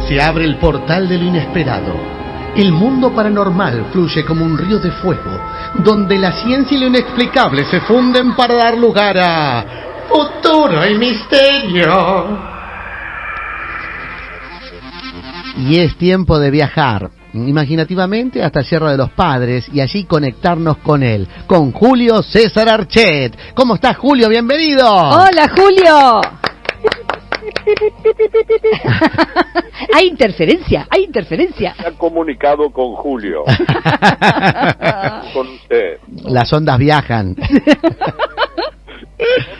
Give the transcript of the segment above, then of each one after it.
Se abre el portal de lo inesperado. El mundo paranormal fluye como un río de fuego, donde la ciencia y lo inexplicable se funden para dar lugar a futuro y misterio. Y es tiempo de viajar imaginativamente hasta Sierra de los Padres y allí conectarnos con él, con Julio César Archet. ¿Cómo estás, Julio? Bienvenido. Hola, Julio. Hay interferencia. Se han comunicado con Julio. Con usted. Las ondas viajan.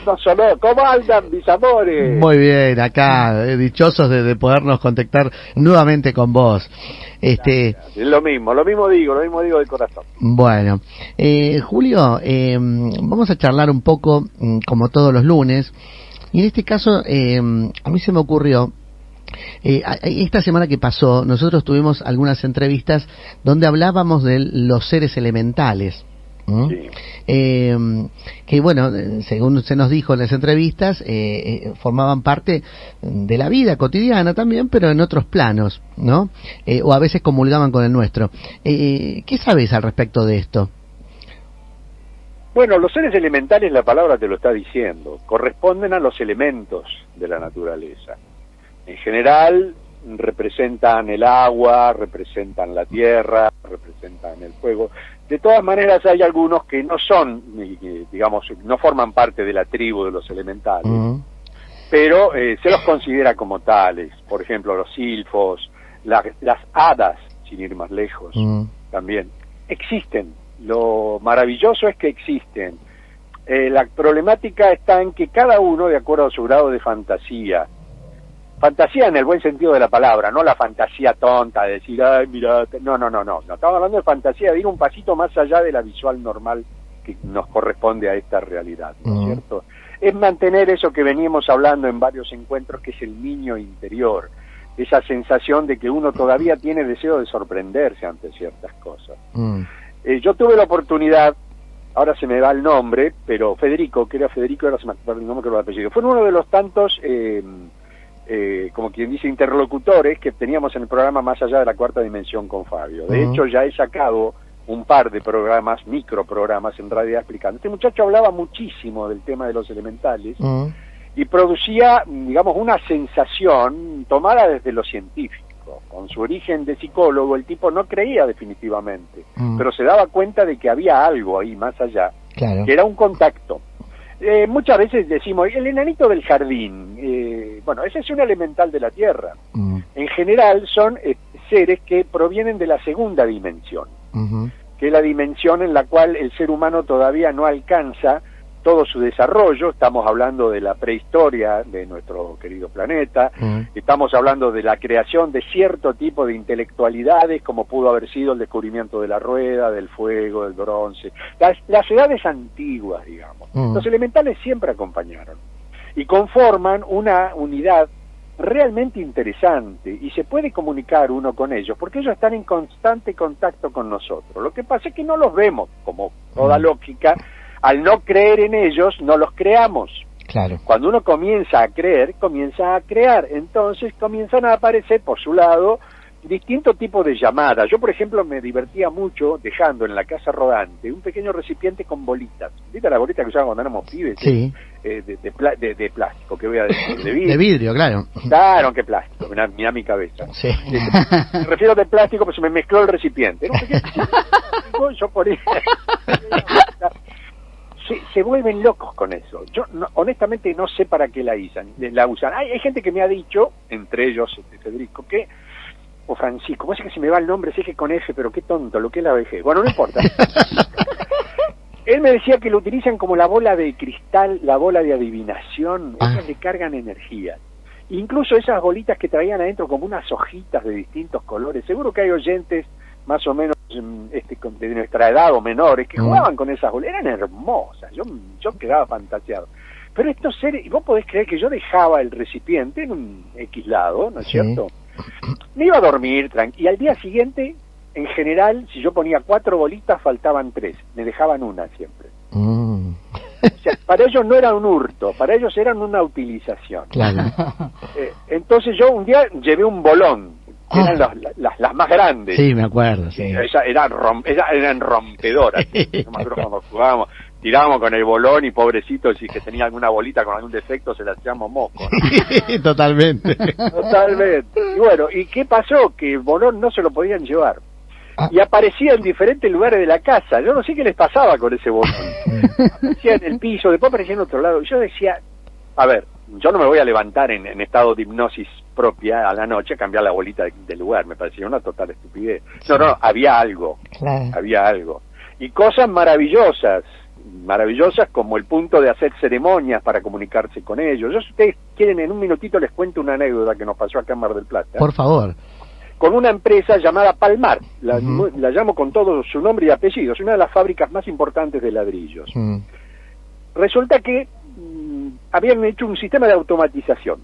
No sonó. ¿Cómo andan, mis amores? Muy bien, acá, dichosos de podernos contactar nuevamente con vos. Es lo mismo digo de corazón. Bueno, Julio, vamos a charlar un poco, como todos los lunes, y en este caso, a mí se me ocurrió, esta semana que pasó, nosotros tuvimos algunas entrevistas donde hablábamos de los seres elementales. Sí. Que bueno, según se nos dijo en las entrevistas, formaban parte de la vida cotidiana también, pero en otros planos, ¿no? O a veces comulgaban con el nuestro. ¿Qué sabes al respecto de esto? Bueno, los seres elementales, la palabra te lo está diciendo, corresponden a los elementos de la naturaleza. En general representan el agua, representan la tierra, representan el fuego. De todas maneras hay algunos que no son, digamos, no forman parte de la tribu de los elementales, pero se los considera como tales. Por ejemplo, los silfos, las hadas, sin ir más lejos, también existen. Lo maravilloso es que existen. La problemática está en que cada uno, de acuerdo a su grado de fantasía en el buen sentido de la palabra, no la fantasía tonta de decir, ay, mira, no, estamos hablando de fantasía, de ir un pasito más allá de la visual normal que nos corresponde a esta realidad, ¿no es cierto? Es mantener eso que veníamos hablando en varios encuentros, que es el niño interior, esa sensación de que uno todavía tiene deseo de sorprenderse ante ciertas cosas. Yo tuve la oportunidad, ahora se me va el nombre, pero Federico, ahora se me acuerda el nombre, que el apellido, fue uno de los tantos como quien dice, interlocutores que teníamos en el programa Más Allá de la Cuarta Dimensión con Fabio. De hecho, ya he sacado un par de programas, microprogramas en realidad explicando. Este muchacho hablaba muchísimo del tema de los elementales y producía, digamos, una sensación tomada desde lo científico. Con su origen de psicólogo, el tipo no creía definitivamente, pero se daba cuenta de que había algo ahí más allá, claro, que era un contacto. Muchas veces decimos, el enanito del jardín, bueno, ese es un elemental de la Tierra. En general son seres que provienen de la segunda dimensión, que es la dimensión en la cual el ser humano todavía no alcanza todo su desarrollo. Estamos hablando de la prehistoria de nuestro querido planeta, estamos hablando de la creación de cierto tipo de intelectualidades, como pudo haber sido el descubrimiento de la rueda, del fuego, del bronce, las edades antiguas, digamos. Los elementales siempre acompañaron y conforman una unidad realmente interesante, y se puede comunicar uno con ellos porque ellos están en constante contacto con nosotros. Lo que pasa es que no los vemos, como toda lógica. Al no creer en ellos, no los creamos. Claro. Cuando uno comienza a creer, comienza a crear. Entonces comienzan a aparecer por su lado distintos tipos de llamadas. Yo, por ejemplo, me divertía mucho dejando en la casa rodante un pequeño recipiente con bolitas. ¿Viste la bolita que usaban cuando éramos pibes? Sí. De plástico, ¿qué voy a decir? De vidrio. De vidrio, claro. Claro, que plástico. Mirá mi cabeza. Sí. Me refiero de plástico, pues se me mezcló el recipiente. Era un pequeño plástico, yo por ahí... Se vuelven locos con eso. Yo honestamente no sé para qué la usan. Hay gente que me ha dicho, entre ellos Federico, o Francisco, pasa que se me va el nombre, sé que con F, pero qué tonto, lo que es la vejez. Bueno, no importa. Él me decía que lo utilizan como la bola de cristal, la bola de adivinación, ellas le cargan energía. Incluso esas bolitas que traían adentro como unas hojitas de distintos colores. Seguro que hay oyentes más o menos de nuestra edad o menores que jugaban con esas bolas, eran hermosas, yo quedaba fantaseado. Pero estos seres, vos podés creer que yo dejaba el recipiente en un X lado, ¿no es cierto? Me iba a dormir y al día siguiente, en general, si yo ponía 4 bolitas, faltaban 3, me dejaban una siempre. O sea, para ellos no era un hurto, para ellos eran una utilización. Claro. Entonces yo un día llevé un bolón que eran las más grandes. Sí, me acuerdo, sí. Eran rompedoras. Nosotros cuando jugábamos, tirábamos con el bolón y pobrecito, si que tenía alguna bolita con algún defecto, se la hacíamos moco, ¿no? Totalmente. Totalmente. Y bueno, ¿y qué pasó? Que el bolón no se lo podían llevar. Y aparecía en diferentes lugares de la casa. Yo no sé qué les pasaba con ese bolón. Aparecía en el piso, después aparecía en otro lado. Y yo decía, a ver, yo no me voy a levantar en estado de hipnosis propia a la noche a cambiar la bolita del lugar. Me parecía una total estupidez. No, había algo. Claro. Había algo. Y cosas maravillosas como el punto de hacer ceremonias para comunicarse con ellos. Yo, si ustedes quieren, en un minutito les cuento una anécdota que nos pasó acá en Mar del Plata. Por favor. Con una empresa llamada Palmar, la llamo con todo su nombre y apellido, es una de las fábricas más importantes de ladrillos. Resulta que habían hecho un sistema de automatización,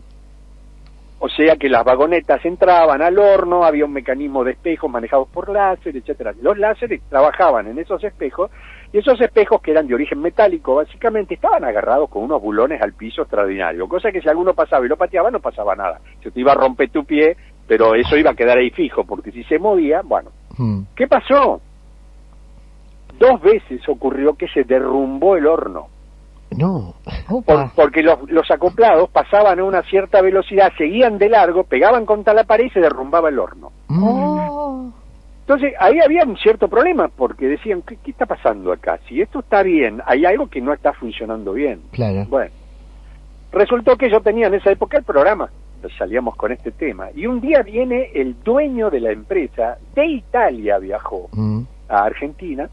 o sea que las vagonetas entraban al horno, había un mecanismo de espejos manejados por láser, etcétera. Los láseres trabajaban en esos espejos, y esos espejos, que eran de origen metálico básicamente, estaban agarrados con unos bulones al piso extraordinario, cosa que si alguno pasaba y lo pateaba no pasaba nada, se te iba a romper tu pie, pero eso iba a quedar ahí fijo, porque si se movía, bueno. ¿Qué pasó? 2 veces ocurrió que se derrumbó el horno. No. Porque los acoplados pasaban a una cierta velocidad, seguían de largo, pegaban contra la pared y se derrumbaba el horno. Entonces, ahí había un cierto problema, porque decían, ¿qué está pasando acá? Si esto está bien, hay algo que no está funcionando bien. Claro. Bueno, resultó que yo tenía en esa época el programa, salíamos con este tema, y un día viene el dueño de la empresa, de Italia viajó a Argentina,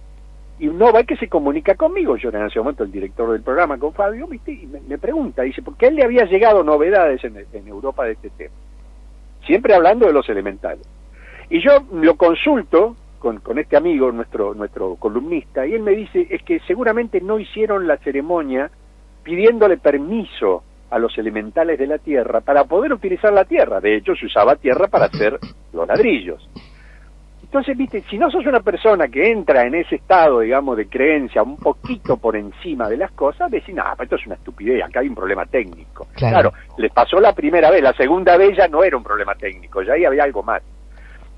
y no va que se comunica conmigo. Yo era en ese momento el director del programa con Fabio, ¿viste? Y me pregunta, dice, porque a él le había llegado novedades en Europa de este tema, siempre hablando de los elementales. Y yo lo consulto con este amigo, nuestro columnista, y él me dice, es que seguramente no hicieron la ceremonia pidiéndole permiso a los elementales de la tierra para poder utilizar la tierra. De hecho, se usaba tierra para hacer los ladrillos. Entonces, viste, si no sos una persona que entra en ese estado, digamos, de creencia un poquito por encima de las cosas, decís, no, esto es una estupidez, acá hay un problema técnico. Claro, les pasó la primera vez, la segunda vez ya no era un problema técnico, ya ahí había algo más.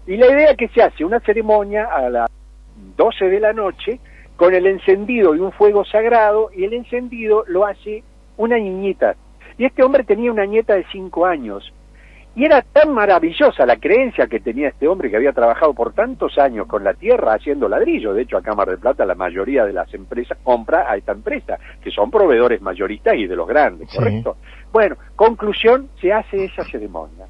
Y la idea es que se hace una ceremonia a las 12 de la noche con el encendido de un fuego sagrado, y el encendido lo hace una niñita. Y este hombre tenía una nieta de 5 años. Y era tan maravillosa la creencia que tenía este hombre, que había trabajado por tantos años con la tierra haciendo ladrillo. De hecho, acá en Mar del Plata la mayoría de las empresas compra a esta empresa, que son proveedores mayoristas y de los grandes, ¿correcto? Sí. Bueno, conclusión, se hace esa ceremonia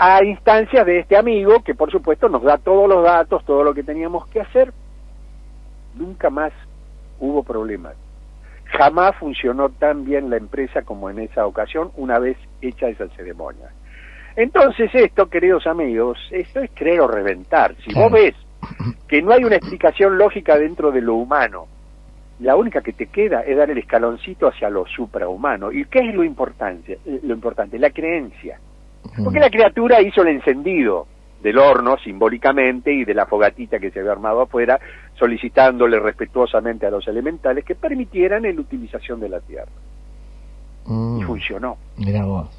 a instancias de este amigo, que por supuesto nos da todos los datos, todo lo que teníamos que hacer. Nunca más hubo problemas. Jamás funcionó tan bien la empresa como en esa ocasión, una vez hecha esa ceremonia. Entonces esto, queridos amigos, esto es creer o reventar. Si vos ves que no hay una explicación lógica dentro de lo humano, la única que te queda es dar el escaloncito hacia lo suprahumano. ¿Y qué es lo importante? La creencia. Porque la criatura hizo el encendido del horno simbólicamente y de la fogatita que se había armado afuera, solicitándole respetuosamente a los elementales que permitieran la utilización de la tierra. Y funcionó. Mirá vos.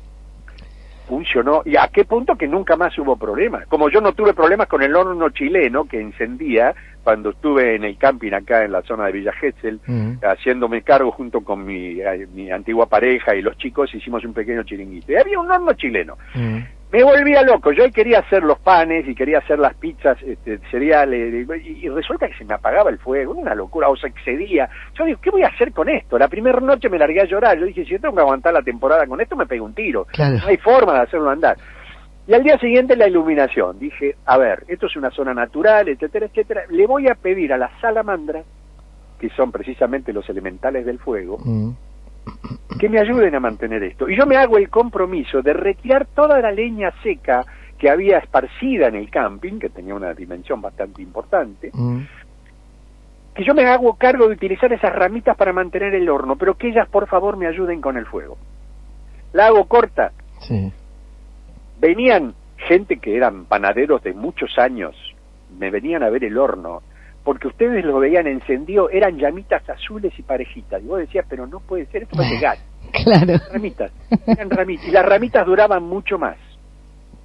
Funcionó. ¿Y a qué punto? Que nunca más hubo problemas. Como yo no tuve problemas con el horno chileno que encendía cuando estuve en el camping acá en la zona de Villa Gesell, haciéndome cargo junto con mi antigua pareja y los chicos, hicimos un pequeño chiringuito. Y había un horno chileno. Me volvía loco. Yo quería hacer los panes y quería hacer las pizzas, cereales, y resulta que se me apagaba el fuego. Una locura, o se excedía. Yo digo, ¿qué voy a hacer con esto? La primera noche me largué a llorar. Yo dije, si yo tengo que aguantar la temporada con esto, me pego un tiro. Claro. No hay forma de hacerlo andar. Y al día siguiente la iluminación. Dije, a ver, esto es una zona natural, etcétera, etcétera. Le voy a pedir a las salamandras, que son precisamente los elementales del fuego, que me ayuden a mantener esto. Y yo me hago el compromiso de retirar toda la leña seca que había esparcida en el camping, que tenía una dimensión bastante importante, que yo me hago cargo de utilizar esas ramitas para mantener el horno, pero que ellas por favor me ayuden con el fuego. La hago corta. Sí. Venían gente que eran panaderos de muchos años, me venían a ver el horno, porque ustedes lo veían encendido, eran llamitas azules y parejitas. Y vos decías, pero no puede ser, esto es gas. Claro. Ramitas, eran ramitas. Y las ramitas duraban mucho más.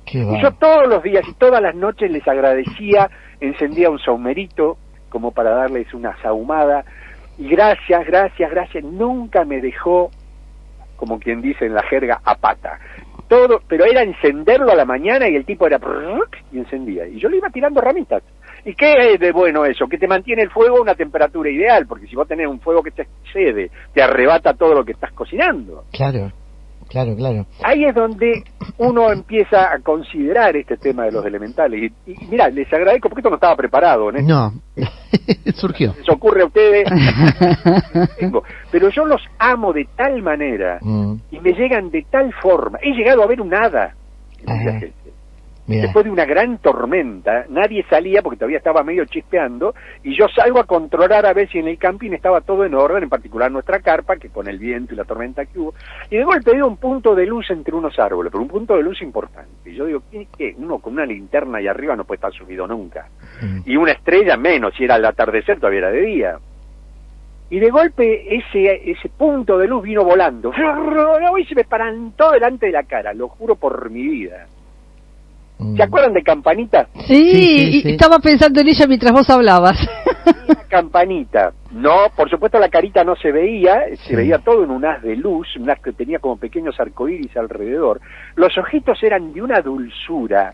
Qué Y yo todos los días y todas las noches les agradecía, encendía un saumerito como para darles una sahumada, y gracias, nunca me dejó, como quien dice en la jerga, a pata. Todo, pero era encenderlo a la mañana y el tipo era y encendía, y yo le iba tirando ramitas. ¿Y qué es de bueno eso? Que te mantiene el fuego a una temperatura ideal, porque si vos tenés un fuego que te excede, te arrebata todo lo que estás cocinando. Claro. Ahí es donde uno empieza a considerar este tema de los elementales. Y mirá, les agradezco porque esto no estaba preparado, ¿no? No, surgió. Les ocurre a ustedes. Pero yo los amo de tal manera y me llegan de tal forma. He llegado a ver un hada en mucha gente. Mirá. Después de una gran tormenta, nadie salía porque todavía estaba medio chispeando, y yo salgo a controlar a ver si en el camping estaba todo en orden, en particular nuestra carpa, que con el viento y la tormenta que hubo, y de golpe veo un punto de luz entre unos árboles, pero un punto de luz importante. Y yo digo, ¿qué? Uno con una linterna ahí arriba no puede estar subido nunca. Y una estrella menos, si era el atardecer todavía era de día. Y de golpe ese punto de luz vino volando, y se me parantó delante de la cara, lo juro por mi vida. ¿Se acuerdan de Campanita? Sí, y estaba pensando en ella mientras vos hablabas. Una campanita. No, por supuesto la carita no se veía, se veía todo en un haz de luz, un haz que tenía como pequeños arcoíris alrededor. Los ojitos eran de una dulzura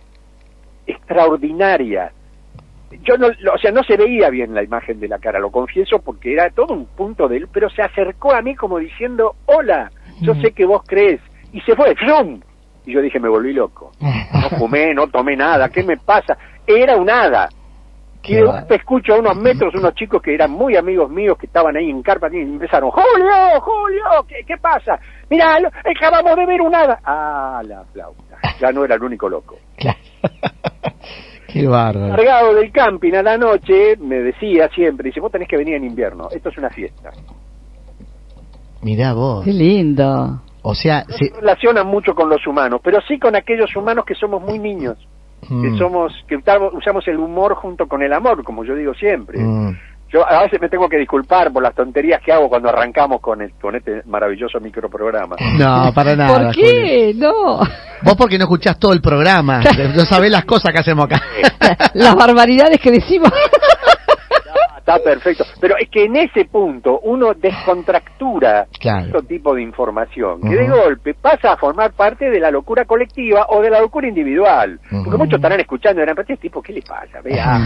extraordinaria. Yo no se veía bien la imagen de la cara, lo confieso, porque era todo un punto de luz, pero se acercó a mí como diciendo, hola, yo sé que vos crees, y se fue, ¡flum! Y yo dije, me volví loco. No fumé, no tomé nada, ¿qué me pasa? Era un hada. Y de golpe escucho a unos metros unos chicos que eran muy amigos míos que estaban ahí en carpa y empezaron, Julio, ¿qué pasa? Mirá, acabamos de ver un hada. Ah, la flauta. Ya no era el único loco. Claro. Qué bárbaro. Cargado del camping a la noche, me decía siempre, dice, vos tenés que venir en invierno, esto es una fiesta. Mirá vos. Qué lindo. O sea, no se relacionan mucho con los humanos, pero sí con aquellos humanos que somos muy niños, que usamos el humor junto con el amor, como yo digo siempre. Yo a veces me tengo que disculpar por las tonterías que hago cuando arrancamos con este maravilloso microprograma. No, para nada. ¿Por qué? Julio. No. Vos porque no escuchás todo el programa, no sabés las cosas que hacemos acá. Las barbaridades que decimos. Está perfecto, pero es que en ese punto uno descontractura Claro. este tipo de información, que de golpe pasa a formar parte de la locura colectiva o de la locura individual, porque muchos estarán escuchando y dirán, pero este tipo, ¿qué le pasa? Vea,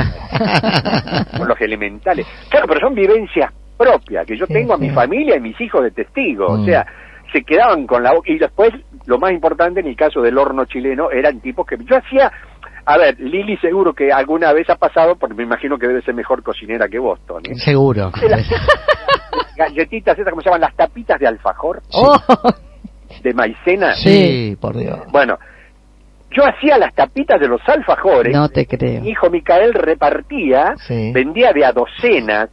con los elementales. Claro, pero son vivencias propias, que yo tengo a mi familia y mis hijos de testigos, o sea, se quedaban con la boca, y después, lo más importante en el caso del horno chileno, eran tipos que yo hacía. A ver, Lili seguro que alguna vez ha pasado, porque me imagino que debe ser mejor cocinera que vos, Tony. Seguro. Galletitas, esas como se llaman, las tapitas de alfajor, de maicena. Sí, por Dios. Bueno, yo hacía las tapitas de los alfajores. No te creo. Mi hijo Micael repartía, vendía de a docenas.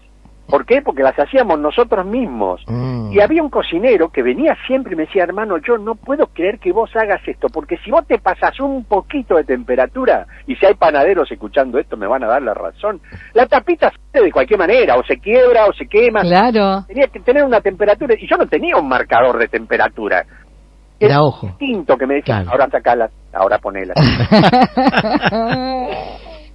¿Por qué? Porque las hacíamos nosotros mismos. Y había un cocinero que venía siempre y me decía, hermano, yo no puedo creer que vos hagas esto, porque si vos te pasas un poquito de temperatura, y si hay panaderos escuchando esto me van a dar la razón, la tapita sale de cualquier manera, o se quiebra, o se quema. Claro. Tenía que tener una temperatura, y yo no tenía un marcador de temperatura. Era ojo. Instinto que me decía, Claro. ahora sacala, ahora ponela.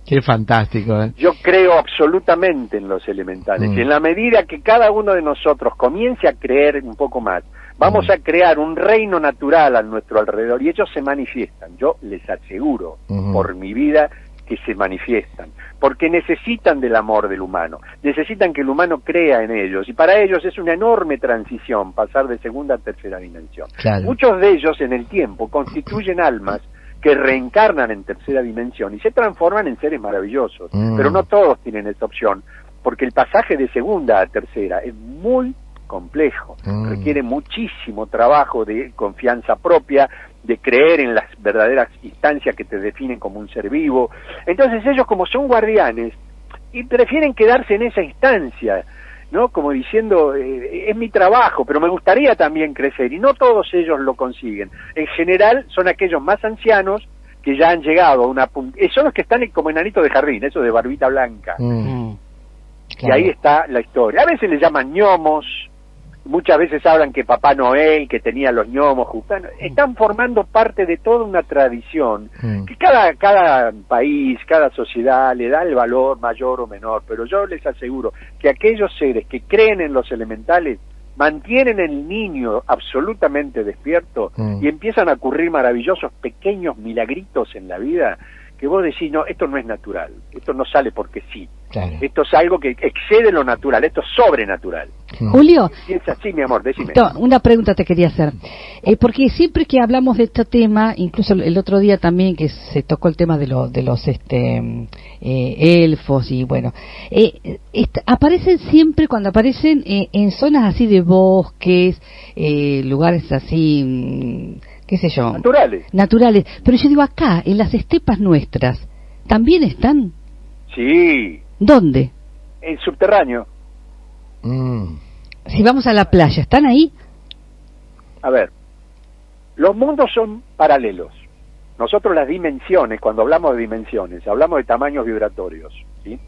Qué fantástico, ¿eh? Yo creo absolutamente en los elementales, y en la medida que cada uno de nosotros comience a creer un poco más, vamos a crear un reino natural a nuestro alrededor, y ellos se manifiestan, yo les aseguro, por mi vida, que se manifiestan, porque necesitan del amor del humano, necesitan que el humano crea en ellos, y para ellos es una enorme transición pasar de segunda a tercera dimensión. Claro. Muchos de ellos en el tiempo constituyen almas que reencarnan en tercera dimensión y se transforman en seres maravillosos, pero no todos tienen esa opción, porque el pasaje de segunda a tercera es muy complejo, requiere muchísimo trabajo de confianza propia, de creer en las verdaderas instancias que te definen como un ser vivo. Entonces ellos, como son guardianes, y prefieren quedarse en esa instancia, ¿no? Como diciendo, es mi trabajo, pero me gustaría también crecer, y no todos ellos lo consiguen. En general son aquellos más ancianos que ya han llegado a una son los que están como enanitos de jardín, eso de barbita blanca. Claro. Y ahí está la historia. A veces les llaman ñomos, muchas veces hablan que Papá Noel, que tenía los gnomos, están formando parte de toda una tradición que cada país, cada sociedad le da el valor mayor o menor, pero yo les aseguro que aquellos seres que creen en los elementales mantienen el niño absolutamente despierto y empiezan a ocurrir maravillosos pequeños milagritos en la vida que vos decís, no, esto no es natural, esto no sale porque sí, esto es algo que excede lo natural, esto es sobrenatural. Julio, si es así, mi amor, decime. Una pregunta te quería hacer, porque siempre que hablamos de este tema, incluso el otro día también que se tocó el tema de los elfos y bueno, aparecen siempre cuando aparecen en zonas así de bosques, lugares así, qué sé yo, naturales, pero yo digo acá, en las estepas nuestras, ¿también están? Sí. ¿Dónde? En subterráneo. Si vamos a la playa, ¿están ahí? A ver, los mundos son paralelos. Nosotros las dimensiones, cuando hablamos de dimensiones, hablamos de tamaños vibratorios, ¿sí?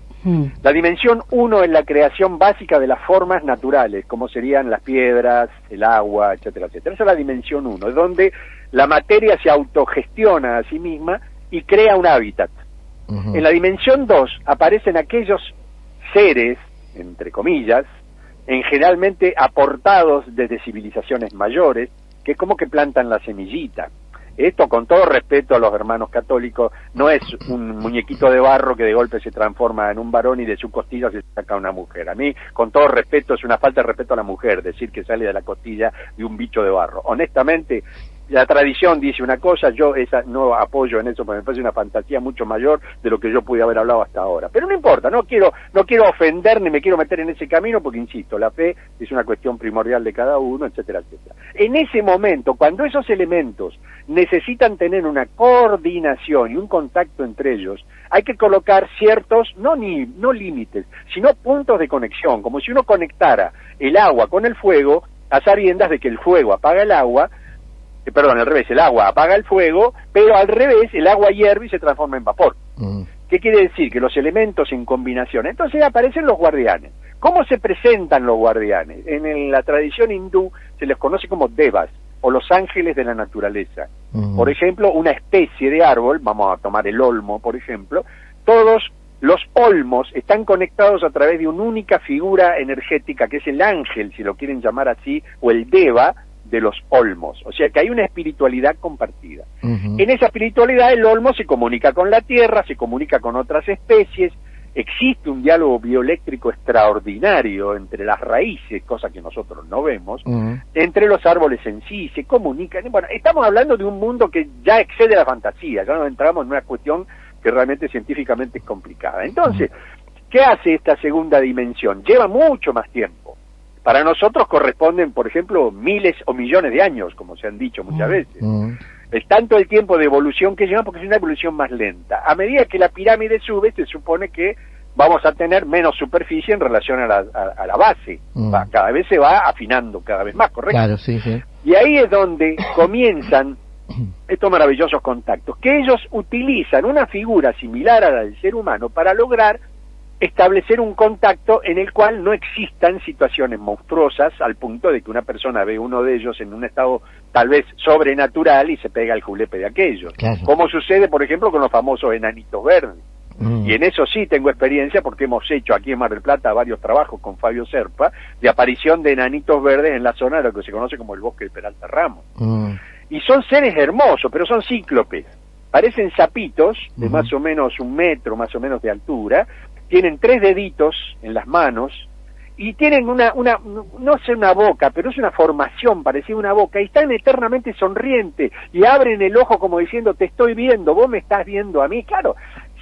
La dimensión 1 es la creación básica de las formas naturales, como serían las piedras, el agua, etcétera, etcétera. Esa es la dimensión 1, es donde la materia se autogestiona a sí misma y crea un hábitat. En la dimensión 2 aparecen aquellos seres, entre comillas, generalmente aportados desde civilizaciones mayores, que es como que plantan la semillita. Esto, con todo respeto a los hermanos católicos, no es un muñequito de barro que de golpe se transforma en un varón y de su costilla se saca una mujer. A mí, con todo respeto, es una falta de respeto a la mujer decir que sale de la costilla de un bicho de barro. Honestamente, la tradición dice una cosa, yo no apoyo en eso porque me parece una fantasía mucho mayor de lo que yo pude haber hablado hasta ahora. Pero no importa, no quiero ofender ni me quiero meter en ese camino porque, insisto, la fe es una cuestión primordial de cada uno, etcétera, etcétera. En ese momento, cuando esos elementos necesitan tener una coordinación y un contacto entre ellos, hay que colocar ciertos, no límites, sino puntos de conexión, como si uno conectara el agua con el fuego a sabiendas de que el fuego apaga el agua, al revés, el agua apaga el fuego, pero al revés, el agua hierve y se transforma en vapor. ¿Qué quiere decir? Que los elementos en combinación. Entonces aparecen los guardianes. ¿Cómo se presentan los guardianes? En la tradición hindú se les conoce como devas, o los ángeles de la naturaleza. Por ejemplo, una especie de árbol, vamos a tomar el olmo, por ejemplo, todos los olmos están conectados a través de una única figura energética, que es el ángel, si lo quieren llamar así, o el deva, de los olmos, o sea que hay una espiritualidad compartida. En esa espiritualidad el olmo se comunica con la tierra, se comunica con otras especies, existe un diálogo bioeléctrico extraordinario entre las raíces, cosa que nosotros no vemos, entre los árboles en sí, se comunican. Bueno, estamos hablando de un mundo que ya excede la fantasía, ya nos entramos en una cuestión que realmente científicamente es complicada. Entonces, ¿qué hace esta segunda dimensión? Lleva mucho más tiempo. Para nosotros corresponden, por ejemplo, miles o millones de años, como se han dicho muchas veces. Es tanto el tiempo de evolución que lleva porque es una evolución más lenta. A medida que la pirámide sube, se supone que vamos a tener menos superficie en relación a la base. Cada vez se va afinando cada vez más, ¿correcto? Claro, sí, sí. Y ahí es donde comienzan estos maravillosos contactos, que ellos utilizan una figura similar a la del ser humano para lograr establecer un contacto en el cual no existan situaciones monstruosas al punto de que una persona ve uno de ellos en un estado tal vez sobrenatural y se pega el julepe de aquellos. Claro. Como sucede, por ejemplo, con los famosos enanitos verdes. Y en eso sí tengo experiencia porque hemos hecho aquí en Mar del Plata varios trabajos con Fabio Serpa de aparición de enanitos verdes en la zona de lo que se conoce como el bosque de Peralta Ramos. Y son seres hermosos, pero son cíclopes. Parecen sapitos de más o menos 1 metro, más o menos de altura. Tienen 3 deditos en las manos y tienen no sé una boca, pero es una formación parecida a una boca y están eternamente sonrientes y abren el ojo como diciendo te estoy viendo, vos me estás viendo a mí. Claro,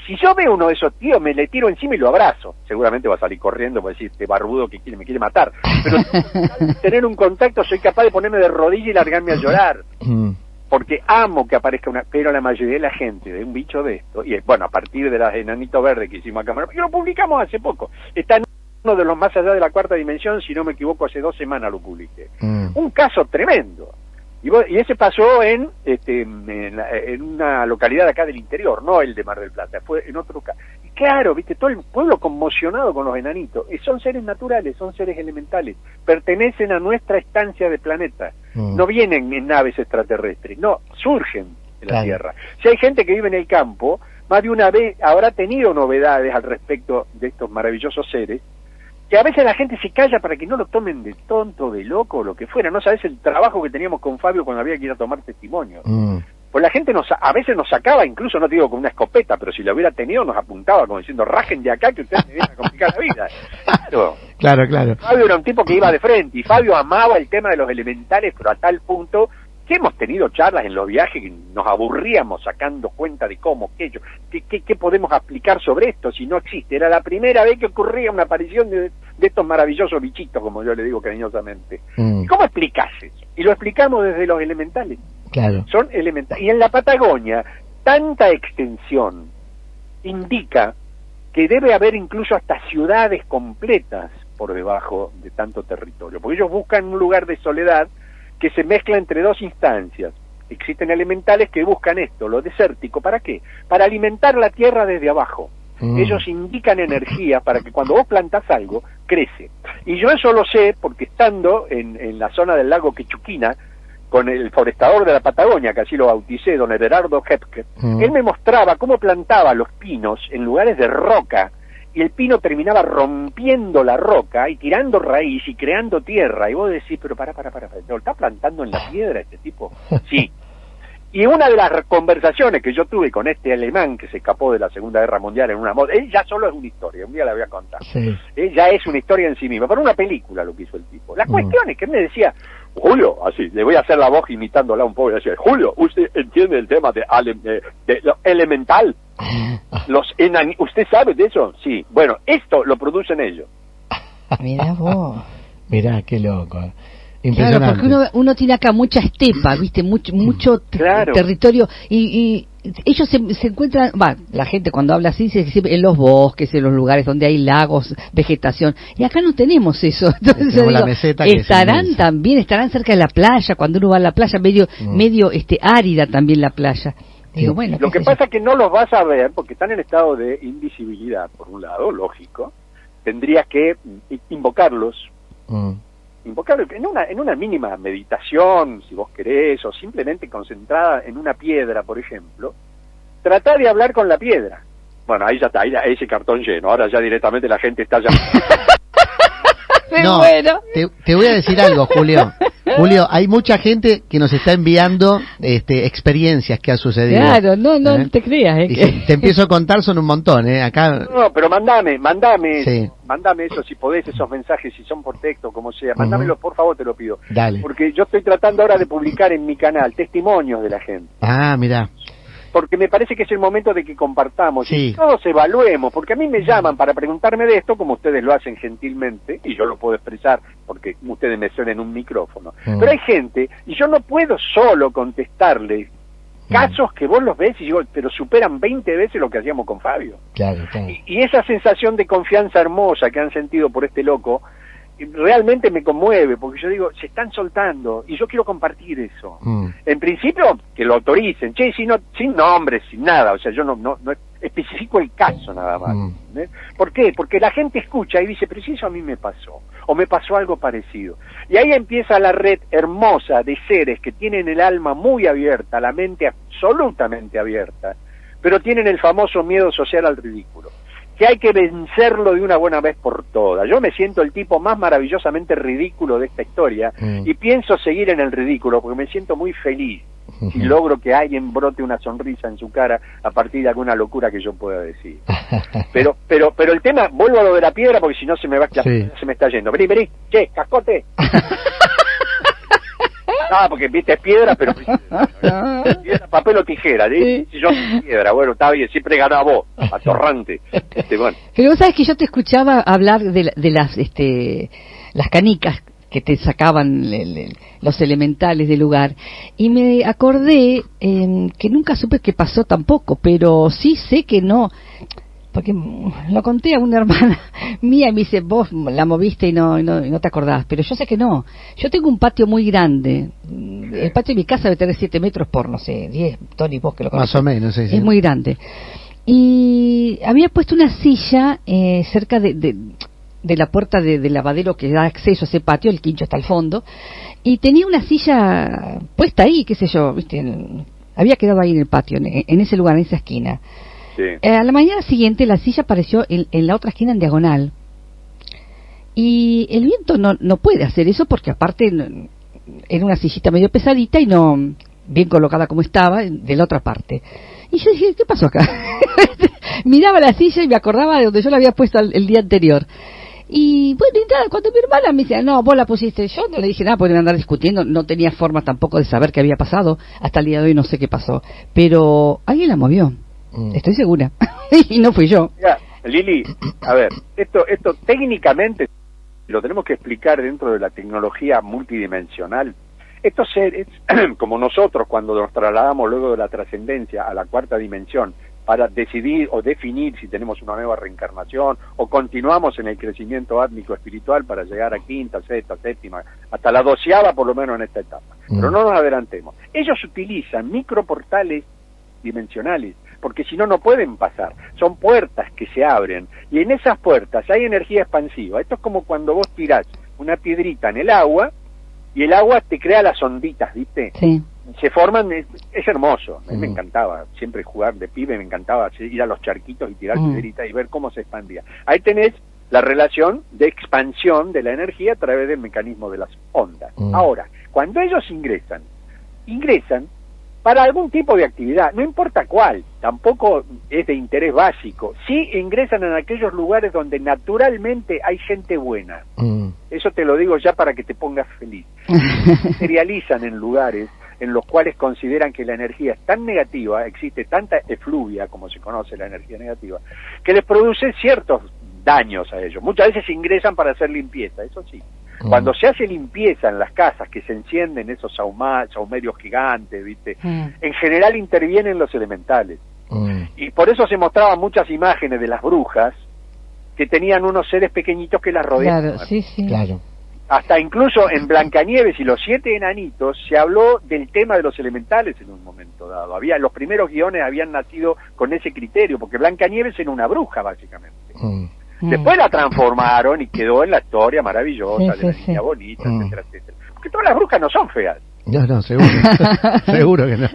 si yo veo uno de esos tíos me le tiro encima y lo abrazo, seguramente va a salir corriendo para decir este barbudo que me quiere matar, pero al tener un contacto soy capaz de ponerme de rodillas y largarme a llorar. Porque amo que aparezca pero la mayoría de la gente de un bicho de esto, y bueno, a partir de las enanitos verdes que hicimos acá, porque lo publicamos hace poco, está en uno de los más allá de la 4ª dimensión, si no me equivoco, hace 2 semanas lo publiqué. Un caso tremendo. Y ese pasó en una localidad acá del interior, no el de Mar del Plata, fue en otro caso. claro, viste, todo el pueblo conmocionado con los enanitos. Son seres naturales, son seres elementales, pertenecen a nuestra estancia de planeta, no vienen en naves extraterrestres, no, surgen en la Tierra. Si hay gente que vive en el campo, más de una vez habrá tenido novedades al respecto de estos maravillosos seres, que a veces la gente se calla para que no lo tomen de tonto, de loco, o lo que fuera. No sabes el trabajo que teníamos con Fabio cuando había que ir a tomar testimonio. Pues la gente a veces nos sacaba, incluso no te digo con una escopeta, pero si la hubiera tenido nos apuntaba como diciendo, rajen de acá que ustedes me vienen a complicar la vida. Claro. Fabio era un tipo que iba de frente, y Fabio amaba el tema de los elementales, pero a tal punto que hemos tenido charlas en los viajes que nos aburríamos sacando cuenta de cómo, qué podemos aplicar sobre esto si no existe. Era la primera vez que ocurría una aparición de estos maravillosos bichitos, como yo le digo cariñosamente. ¿Cómo explicás eso? Y lo explicamos desde los elementales. Claro. Son elementales. Y en la Patagonia, tanta extensión indica que debe haber incluso hasta ciudades completas por debajo de tanto territorio, porque ellos buscan un lugar de soledad que se mezcla entre dos instancias. Existen elementales que buscan esto, lo desértico, ¿para qué? Para alimentar la tierra desde abajo. Ellos indican energía para que cuando vos plantás algo, crece. Y yo eso lo sé porque estando en la zona del lago Quechuquina, con el forestador de la Patagonia, que así lo bauticé, don Everardo Hepke, él me mostraba cómo plantaba los pinos en lugares de roca, y el pino terminaba rompiendo la roca y tirando raíz y creando tierra. Y vos decís, pero para, ¿lo está plantando en la piedra este tipo? Sí. Y una de las conversaciones que yo tuve con este alemán que se escapó de la Segunda Guerra Mundial en una moto, él ya solo es una historia, un día la voy a contar. Sí. Él ya es una historia en sí misma, pero una película lo que hizo el tipo. La cuestión es que él me decía, Julio, así, le voy a hacer la voz imitándola un poco, y decía, Julio, ¿usted entiende el tema de lo elemental? ¿Usted sabe de eso? Sí. Bueno, esto lo producen ellos. Mirá vos. Mirá, qué loco. Claro, porque uno tiene acá mucha estepa, ¿viste? Mucho territorio y ellos se encuentran, la gente cuando habla así se dice en los bosques, en los lugares donde hay lagos, vegetación, y acá no tenemos eso. Entonces digo, la meseta estarán cerca de la playa, cuando uno va a la playa medio árida también la playa. Digo, bueno, lo que pasa es que no los vas a ver porque están en estado de invisibilidad, por un lado, lógico. Tendrías que invocarlos. Invocarlos en una mínima meditación, si vos querés, o simplemente concentrada en una piedra, por ejemplo. Tratá de hablar con la piedra. Bueno, ahí ya está, ahí ese cartón lleno. Ahora ya directamente la gente está llamando. No, te voy a decir algo, Julio. Julio, hay mucha gente que nos está enviando experiencias que ha sucedido. Claro, no te creas. Si te empiezo a contar, son un montón, Acá... No, pero mandame eso, si podés, esos mensajes, si son por texto, como sea. Mandámelos, por favor, te lo pido. Dale. Porque yo estoy tratando ahora de publicar en mi canal testimonios de la gente. Ah, mirá. Porque me parece que es el momento de que compartamos y todos evaluemos, porque a mí me llaman para preguntarme de esto, como ustedes lo hacen gentilmente, y yo lo puedo expresar porque ustedes me suenan en un micrófono. Pero hay gente, y yo no puedo solo contestarle casos que vos los ves y digo, pero superan 20 veces lo que hacíamos con Fabio. Claro. Y esa sensación de confianza hermosa que han sentido por este loco, realmente me conmueve, porque yo digo, se están soltando, y yo quiero compartir eso. En principio, que lo autoricen, sin nombres, sin nada, o sea, yo no especifico el caso nada más. ¿Por qué? Porque la gente escucha y dice, pero si eso a mí me pasó, o me pasó algo parecido. Y ahí empieza la red hermosa de seres que tienen el alma muy abierta, la mente absolutamente abierta, pero tienen el famoso miedo social al ridículo, que hay que vencerlo de una buena vez por todas. Yo me siento el tipo más maravillosamente ridículo de esta historia y pienso seguir en el ridículo porque me siento muy feliz si logro que alguien brote una sonrisa en su cara a partir de alguna locura que yo pueda decir. Pero el tema, vuelvo a lo de la piedra porque si no se me está yendo. Vení, che, cascote. Porque viste, es piedra, pero piedra, papel o tijera, ¿sí? Si yo piedra, bueno, está bien, siempre ganás vos, atorrante. Bueno. Pero vos sabés que yo te escuchaba hablar de las canicas que te sacaban los elementales del lugar, y me acordé que nunca supe qué pasó tampoco, pero sí sé que no, porque lo conté a una hermana mía y me dice, vos la moviste y no te acordás, pero yo sé que no. Yo tengo un patio muy grande, el patio de mi casa debe tener 7 metros por, no sé, 10, Tony, vos que lo conocés. Más o menos, sí. Es muy grande. y había puesto una silla cerca de la puerta del lavadero que da acceso a ese patio, el quincho está al fondo, y tenía una silla puesta ahí, qué sé yo, ¿viste? Había quedado ahí en el patio, en ese lugar, en esa esquina. Sí. A la mañana siguiente la silla apareció en la otra esquina en diagonal. Y el viento no puede hacer eso porque aparte era una sillita medio pesadita y no bien colocada como estaba de la otra parte. Y yo dije, ¿qué pasó acá? Miraba la silla y me acordaba de donde yo la había puesto el día anterior. Y bueno, y nada, cuando mi hermana me decía, no, vos la pusiste, yo no le dije nada, porque andar discutiendo, no tenía forma tampoco de saber qué había pasado, hasta el día de hoy no sé qué pasó, pero alguien la movió, estoy segura, y no fui yo. Mira, Lili, a ver, esto técnicamente lo tenemos que explicar dentro de la tecnología multidimensional. Estos seres, como nosotros cuando nos trasladamos luego de la trascendencia a la cuarta dimensión, para decidir o definir si tenemos una nueva reencarnación o continuamos en el crecimiento átmico espiritual para llegar a quinta, sexta, séptima, hasta la 12ª por lo menos en esta etapa. Pero no nos adelantemos. Ellos utilizan microportales dimensionales, porque si no pueden pasar. Son puertas que se abren y en esas puertas hay energía expansiva. Esto es como cuando vos tirás una piedrita en el agua y el agua te crea las onditas, ¿viste? Sí. Se forman, es hermoso. A mí me encantaba siempre jugar de pibe, me encantaba ir a los charquitos y tirar piedritas y ver cómo se expandía. Ahí tenés la relación de expansión de la energía a través del mecanismo de las ondas. Ahora, cuando ellos ingresan para algún tipo de actividad, no importa cuál, tampoco es de interés básico, sí ingresan en aquellos lugares donde naturalmente hay gente buena. Eso te lo digo ya para que te pongas feliz. Se materializan en lugares en los cuales consideran que la energía es tan negativa, existe tanta efluvia, como se conoce la energía negativa, que les produce ciertos daños a ellos. Muchas veces ingresan para hacer limpieza, eso sí. Cuando se hace limpieza en las casas, que se encienden esos saumerios gigantes, ¿viste? En general intervienen los elementales. Y por eso se mostraban muchas imágenes de las brujas que tenían unos seres pequeñitos que las rodeaban. Claro, sí, claro. Hasta incluso en Blancanieves y los 7 enanitos se habló del tema de los elementales en un momento dado. Los primeros guiones habían nacido con ese criterio, porque Blancanieves era una bruja, básicamente. Después la transformaron y quedó en la historia maravillosa de la niña bonita, etcétera, etcétera. Porque todas las brujas no son feas. No, seguro. Seguro que no.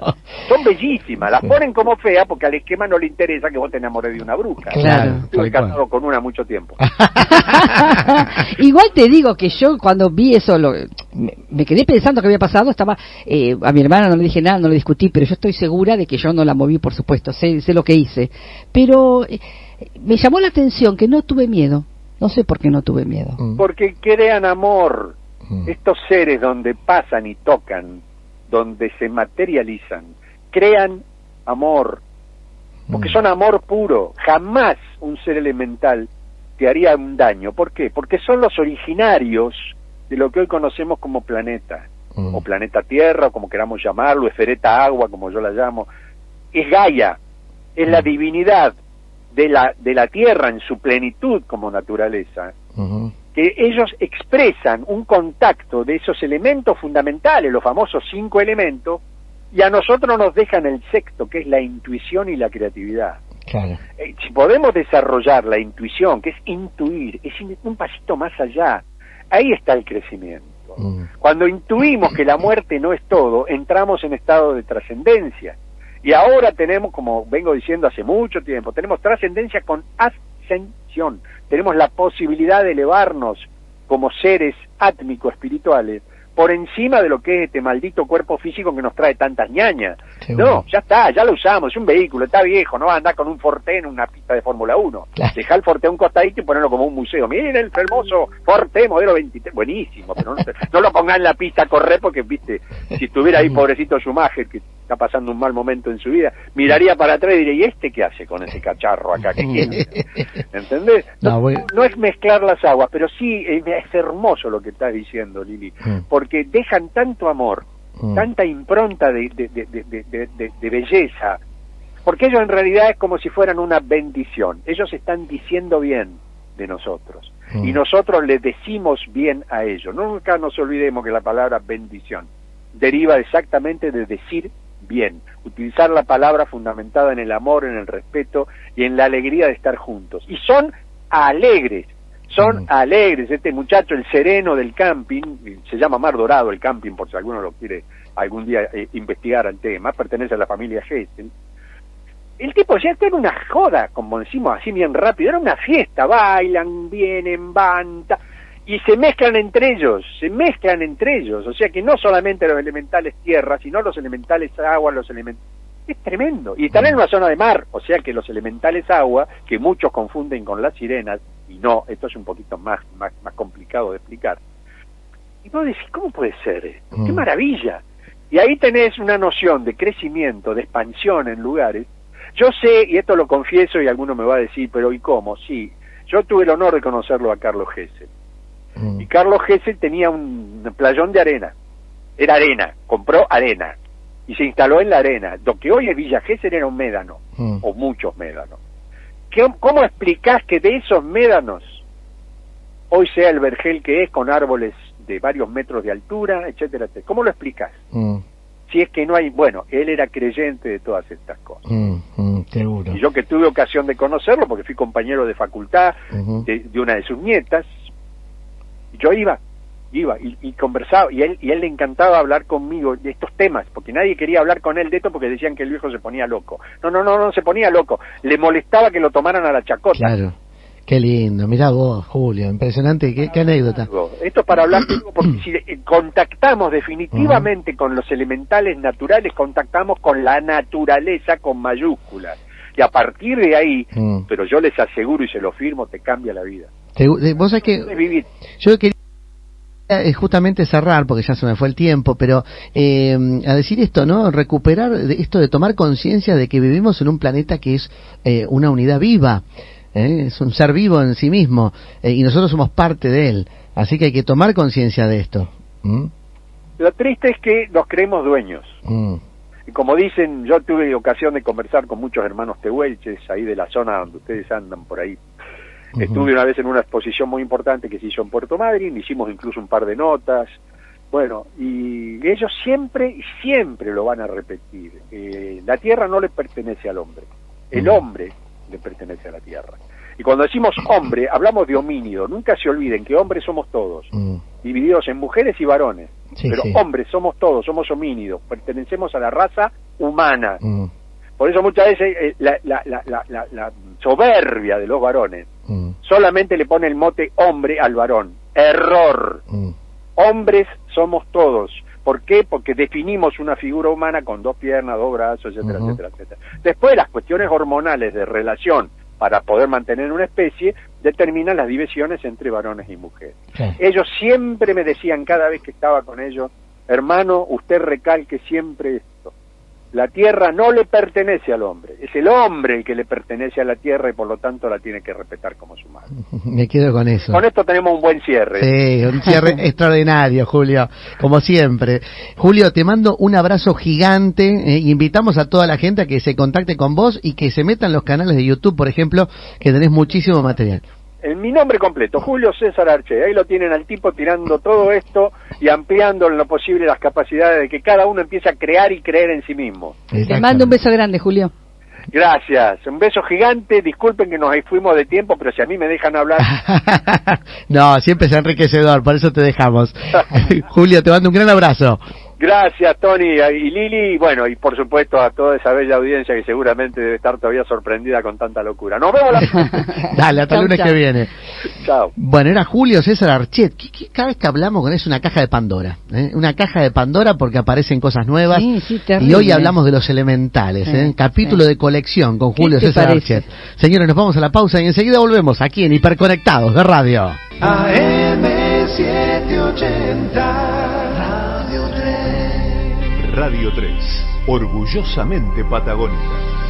Son bellísimas, las ponen como feas porque al esquema no le interesa que vos te enamores de una bruja. Claro. Estuve casado con una mucho tiempo. Igual te digo que yo cuando vi eso, me quedé pensando que había pasado, estaba, a mi hermana no le dije nada, no le discutí, pero yo estoy segura de que yo no la moví, por supuesto, sé lo que hice. Pero me llamó la atención que no tuve miedo. No sé por qué no tuve miedo. Porque crean amor. Estos seres donde pasan y tocan, donde se materializan, crean amor, porque son amor puro. Jamás un ser elemental te haría un daño. ¿Por qué? Porque son los originarios de lo que hoy conocemos como planeta, o planeta Tierra, o como queramos llamarlo, esfereta agua, como yo la llamo. Es Gaia, es la divinidad de la Tierra en su plenitud como naturaleza. Que ellos expresan un contacto de esos elementos fundamentales, los famosos 5 elementos, y a nosotros nos dejan el sexto, que es la intuición y la creatividad. Claro. Si podemos desarrollar la intuición, que es intuir, es un pasito más allá, ahí está el crecimiento. Cuando intuimos que la muerte no es todo, entramos en estado de trascendencia. Y ahora tenemos, como vengo diciendo hace mucho tiempo, tenemos trascendencia con ascensión. Tenemos la posibilidad de elevarnos como seres átmico-espirituales por encima de lo que es este maldito cuerpo físico que nos trae tantas ñañas. No, ya está, ya lo usamos, es un vehículo, está viejo, no va a andar con un Forte en una pista de Fórmula 1. Claro. Dejá el Forte a un costadito y ponerlo como un museo. Miren el hermoso Forte modelo 23, buenísimo, pero no lo pongan en la pista a correr porque, viste, si estuviera ahí pobrecito Schumacher, que está pasando un mal momento en su vida, miraría para atrás y diría, ¿y este qué hace con ese cacharro acá? ¿Qué quiere? ¿Entendés? No es mezclar las aguas, pero sí es hermoso lo que estás diciendo, Lili, porque dejan tanto amor, tanta impronta de belleza, porque ellos en realidad es como si fueran una bendición. Ellos están diciendo bien de nosotros y nosotros les decimos bien a ellos. Nunca nos olvidemos que la palabra bendición deriva exactamente de decir bien. Utilizar la palabra fundamentada en el amor, en el respeto y en la alegría de estar juntos. Y son alegres. Este muchacho, el sereno del camping, se llama Mar Dorado el camping, por si alguno lo quiere algún día investigar al tema, pertenece a la familia Gesell. El tipo ya está en una joda, como decimos así bien rápido, era una fiesta, bailan, vienen, van, y se mezclan entre ellos, o sea que no solamente los elementales tierra, sino los elementales agua, los elementales... Es tremendo, y están en una zona de mar, o sea que los elementales agua, que muchos confunden con las sirenas, y no, esto es un poquito más complicado de explicar. Y vos decís, ¿cómo puede ser esto? ¡Qué maravilla! Y ahí tenés una noción de crecimiento, de expansión en lugares. Yo sé, y esto lo confieso, y alguno me va a decir, pero ¿y cómo? Sí, yo tuve el honor de conocerlo a Carlos Gesell. Y Carlos Gesell tenía un playón de arena. Era arena, compró arena. Y se instaló en la arena. Lo que hoy es Villa Gesell era un médano, o muchos médanos. ¿Cómo explicás que de esos médanos hoy sea el vergel que es, con árboles de varios metros de altura, etcétera, etcétera? ¿Cómo lo explicás? Si es que no hay... Bueno, él era creyente de todas estas cosas. Seguro. Y yo que tuve ocasión de conocerlo, porque fui compañero de facultad de una de sus nietas, yo iba y conversaba, y él le encantaba hablar conmigo de estos temas, porque nadie quería hablar con él de esto porque decían que el viejo se ponía loco. No se ponía loco, le molestaba que lo tomaran a la chacota. Claro, qué lindo, mirá vos, Julio, impresionante, qué anécdota. Esto es para hablar, porque si contactamos definitivamente con los elementales naturales, contactamos con la naturaleza con mayúsculas, y a partir de ahí, pero yo les aseguro y se lo firmo, te cambia la vida. Vos sabés que yo quería justamente cerrar, porque ya se me fue el tiempo, pero a decir esto, ¿no? Recuperar esto de tomar conciencia de que vivimos en un planeta que es una unidad viva, es un ser vivo en sí mismo, y nosotros somos parte de él, así que hay que tomar conciencia de esto. Lo triste es que nos creemos dueños. Y como dicen, yo tuve ocasión de conversar con muchos hermanos tehuelches, ahí de la zona donde ustedes andan por ahí. Estuve una vez en una exposición muy importante que se hizo en Puerto Madryn, hicimos incluso un par de notas, bueno, y ellos siempre lo van a repetir. La tierra no le pertenece al hombre, el hombre le pertenece a la tierra. Y cuando decimos hombre, hablamos de homínido, nunca se olviden que hombres somos todos, divididos en mujeres y varones, pero hombres somos todos, somos homínidos, pertenecemos a la raza humana. Por eso muchas veces la soberbia de los varones solamente le pone el mote hombre al varón. Error. Hombres somos todos. ¿Por qué? Porque definimos una figura humana con 2 piernas, 2 brazos, etcétera, etcétera, etcétera. Después las cuestiones hormonales de relación para poder mantener una especie determinan las divisiones entre varones y mujeres. Ellos siempre me decían, cada vez que estaba con ellos, hermano, usted recalque siempre esto. La tierra no le pertenece al hombre, es el hombre el que le pertenece a la tierra y por lo tanto la tiene que respetar como su madre. Me quedo con eso. Con esto tenemos un buen cierre. Sí, un cierre extraordinario, Julio, como siempre. Julio, te mando un abrazo gigante, invitamos a toda la gente a que se contacte con vos y que se metan en los canales de YouTube, por ejemplo, que tenés muchísimo material. En mi nombre completo, Julio César Arché. Ahí lo tienen al tipo tirando todo esto y ampliando en lo posible las capacidades de que cada uno empiece a crear y creer en sí mismo. Te mando un beso grande, Julio. Gracias, un beso gigante. Disculpen que nos fuimos de tiempo, pero si a mí me dejan hablar... No, siempre es enriquecedor, por eso te dejamos. Julio, te mando un gran abrazo. Gracias, Tony y Lili, bueno, y por supuesto a toda esa bella audiencia que seguramente debe estar todavía sorprendida con tanta locura. ¡Nos vemos! Dale, hasta el lunes que viene. Chao. Bueno, era Julio César Archet. Cada vez que hablamos con él es una caja de Pandora. Una caja de Pandora porque aparecen cosas nuevas. Sí, y hoy hablamos de los elementales. Capítulo de colección con Julio César Archet. Señores, nos vamos a la pausa y enseguida volvemos aquí en Hiperconectados de Radio. AM 780 Radio 3, orgullosamente patagónica.